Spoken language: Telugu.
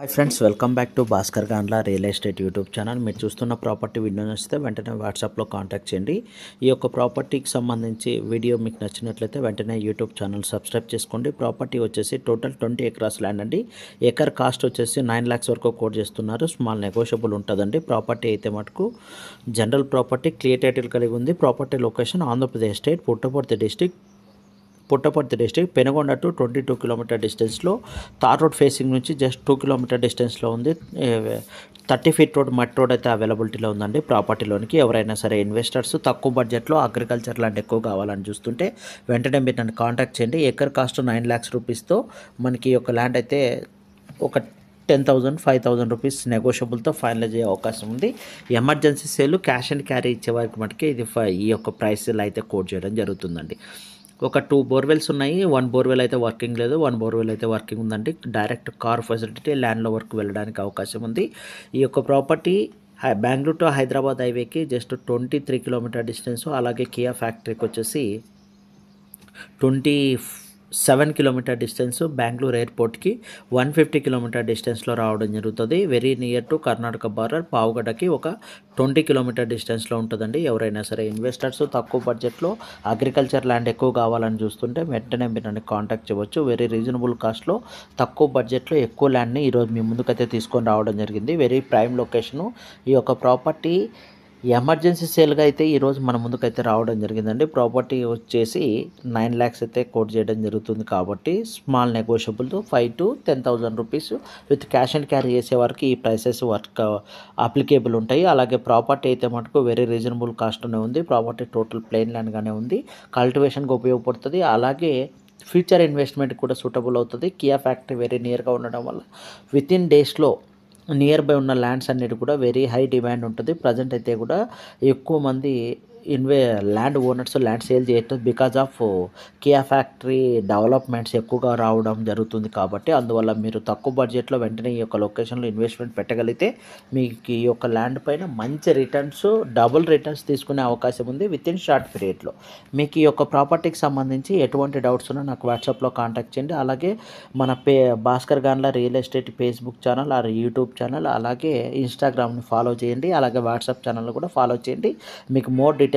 Hi friends, welcome back to Bhaskar Gandla real estate YouTube channel. మీరు చూస్తున్న ప్రాపర్టీ వీడియో నచ్చితే వెంటనే వాట్సాప్లో కాంటాక్ట్ చేయండి. ఈ యొక్క ప్రాపర్టీకి సంబంధించి వీడియో మీకు నచ్చినట్లయితే వెంటనే యూట్యూబ్ ఛానల్ సబ్స్క్రైబ్ చేసుకోండి. ప్రాపర్టీ వచ్చేసి టోటల్ 20 ఎకరాస్ ల్యాండ్ అండి. ఎకర్ కాస్ట్ వచ్చేసి 9 lakhs వరకు కోట్ చేస్తున్నారు. స్మాల్ నెగోషియబుల్ ఉంటుందండి. ప్రాపర్టీ అయితే మటుకు జనరల్ ప్రాపర్టీ, క్లియర్ టైటిల్ కలిగి ఉంది. Property location Andhra Pradesh state Puttaparthi district Penugonda to 22 kilometre డిస్టెన్స్లో, తార్ రోడ్ ఫేసింగ్ నుంచి జస్ట్ 2 కిలోమీటర్ డిస్టెన్స్లో ఉంది. 30 feet రోడ్, మట్ రోడ్ అయితే అవైలబిలిటీలో ఉందండి ప్రాపర్టీలోనికి. ఎవరైనా సరే ఇన్వెస్టర్స్ తక్కువ బడ్జెట్లో అగ్రికల్చర్ ల్యాండ్ ఎక్కువ కావాలని చూస్తుంటే వెంటనే మీరు నన్ను కాంటాక్ట్ చేయండి. ఎకర్ కాస్ట్ 9 lakhs రూపీస్తో మనకి ఒక ల్యాండ్ అయితే ఒక 10,000, 5,000 రూపీస్ నెగోషియబుల్తో ఫైనలైజ్ అయ్యే అవకాశం ఉంది. Emergency sale, cash and carry ఇచ్చే వారికి మటుకే ఇది ఈ యొక్క ప్రైస్లో అయితే కోట్ చేయడం జరుగుతుందండి. ఒక 2 బోర్వెల్స్ ఉన్నాయి. 1 బోర్వెల్ అయితే వర్కింగ్ లేదు, 1 బోర్వెల్ అయితే వర్కింగ్ ఉందండి. డైరెక్ట్ కార్ ఫెసిలిటీ, ల్యాండ్లో వర్క్ వెళ్ళడానికి అవకాశం ఉంది. ఈ యొక్క ప్రాపర్టీ బెంగళూరు టు హైదరాబాద్ హైవేకి జస్ట్ 23 కిలోమీటర్ డిస్టెన్స్. అలాగే కియా ఫ్యాక్టరీకి వచ్చేసి 27 కిలోమీటర్ డిస్టెన్స్. బెంగళూరు ఎయిర్పోర్ట్కి 150 కిలోమీటర్ డిస్టెన్స్లో రావడం జరుగుతుంది. Very near to Karnataka border. పావుగడకి ఒక 20 కిలోమీటర్ డిస్టెన్స్లో ఉంటుందండి. ఎవరైనా సరే ఇన్వెస్టర్స్ తక్కువ బడ్జెట్లో అగ్రికల్చర్ ల్యాండ్ ఎక్కువ కావాలని చూస్తుంటే వెంటనే మీరు నన్ను కాంటాక్ట్ చేయవచ్చు. వెరీ రీజనబుల్ కాస్ట్లో తక్కువ బడ్జెట్లో ఎక్కువ ల్యాండ్ని ఈరోజు మీ ముందుకైతే తీసుకొని రావడం జరిగింది. Very prime location. ఈ యొక్క ప్రాపర్టీ ఎమర్జెన్సీ సేల్గా అయితే ఈరోజు మన ముందుకైతే రావడం జరిగిందండి. ప్రాపర్టీ వచ్చేసి 9 lakhs అయితే కోట్ చేయడం జరుగుతుంది. కాబట్టి స్మాల్ నెగోషియబుల్తో 5 to 10,000 rupees with cash and carry చేసే వారికి ఈ ప్రైసెస్ వర్క్ అప్లికేబుల్ ఉంటాయి. అలాగే ప్రాపర్టీ అయితే మటుకు వెరీ రీజనబుల్ కాస్ట్లోనే ఉంది. ప్రాపర్టీ టోటల్ ప్లెయిన్ ల్యాండ్గానే ఉంది. కల్టివేషన్కి ఉపయోగపడుతుంది. అలాగే ఫ్యూచర్ ఇన్వెస్ట్మెంట్ కూడా సూటబుల్ అవుతుంది. కియా ఫ్యాక్టరీ వెరీ నియర్గా ఉండడం వల్ల వితిన్ డేస్లో నియర్ బై ఉన్న ల్యాండ్స్ అన్నిటి కూడా వెరీ హై డిమాండ్ ఉంటుంది. ప్రజెంట్ అయితే కూడా ఎక్కువ మంది ల్యాండ్ ఓనర్స్ ల్యాండ్ సేల్ చేయటం because of Kia factory developments ఎక్కువగా రావడం జరుగుతుంది. కాబట్టి అందువల్ల మీరు తక్కువ బడ్జెట్లో వెంటనే ఈ యొక్క లొకేషన్లో ఇన్వెస్ట్మెంట్ పెట్టగలిగితే మీకు ఈ యొక్క ల్యాండ్ పైన మంచి రిటర్న్స్, డబుల్ రిటర్న్స్ తీసుకునే అవకాశం ఉంది విత్ ఇన్ షార్ట్ పీరియడ్లో. మీకు ఈ యొక్క ప్రాపర్టీకి సంబంధించి ఎటువంటి డౌట్స్ ఉన్నా నాకు వాట్సాప్లో కాంటాక్ట్ చేయండి. అలాగే మన Bhaskar Gandla real estate Facebook channel, YouTube channel, అలాగే ఇన్స్టాగ్రామ్ని ఫాలో చేయండి. అలాగే వాట్సాప్ ఛానల్ని కూడా ఫాలో చేయండి. మీకు మోర్ డీటెయిల్స్